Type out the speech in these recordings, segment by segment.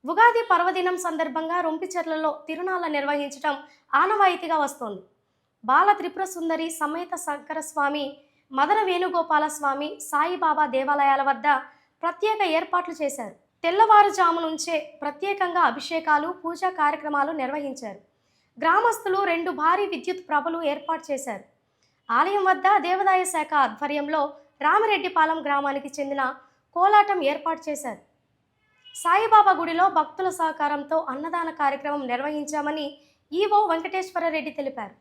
ఉగాది పర్వదినం సందర్భంగా రొంపిచెర్లలో తిరునాళ్ల నిర్వహించడం ఆనవాయితీగా వస్తోంది. బాల త్రిపుర సుందరి సమేత శంకర స్వామి, మదన వేణుగోపాల స్వామి, సాయిబాబా దేవాలయాల వద్ద ప్రత్యేక ఏర్పాట్లు చేశారు. తెల్లవారుజాము నుంచే ప్రత్యేకంగా అభిషేకాలు, పూజా కార్యక్రమాలు నిర్వహించారు. గ్రామస్తులు 2 భారీ విద్యుత్ ప్రభలు ఏర్పాటు చేశారు. ఆలయం వద్ద దేవాదాయ శాఖ ఆధ్వర్యంలో రామిరెడ్డిపాలెం గ్రామానికి చెందిన కోలాటం ఏర్పాటు చేశారు. సాయిబాబా గుడిలో భక్తుల సహకారంతో అన్నదాన కార్యక్రమం నిర్వహించామని ఈవో వెంకటేశ్వరరెడ్డి తెలిపారు.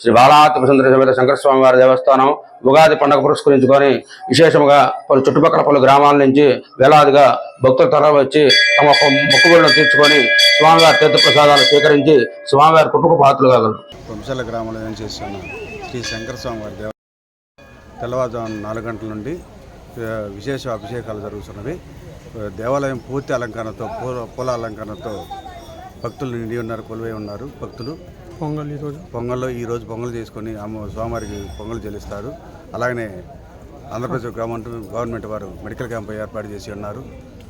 శ్రీ బాలా త్రిపుర సుందరి సమేత శంకర స్వామి వారి దేవస్థానం ఉగాది పండుగ పురస్కరించుకొని విశేషంగా పలు చుట్టుపక్కల పలు గ్రామాల నుంచి వేలాదిగా భక్తులు తరలి వచ్చి తమ మొక్కుబడులను తీర్చుకొని స్వామివారి తీర్థప్రసాదాలు స్వీకరించి స్వామివారి కుటుంబ పాత్రలు కాగలరు. వంశాల గ్రామంలో ఏం చేస్తున్న శ్రీ శంకర స్వామి వారి తెల్లవారుజాము 4 గంటల నుండి విశేష అభిషేకాలు జరుగుతున్నవి. దేవాలయం పూర్తి అలంకరణతో పూల అలంకరణతో భక్తులు నిండి ఉన్నారు, కొలువై ఉన్నారు. భక్తులు పొంగల్లో ఈరోజు పొంగల్ చేసుకొని స్వామివారికి పొంగల్ చెల్లిస్తారు. అలాగనే ఆంధ్రప్రదేశ్ గవర్నమెంట్ వారు మెడికల్ క్యాంప్ ఏర్పాటు చేసి ఉన్నారు.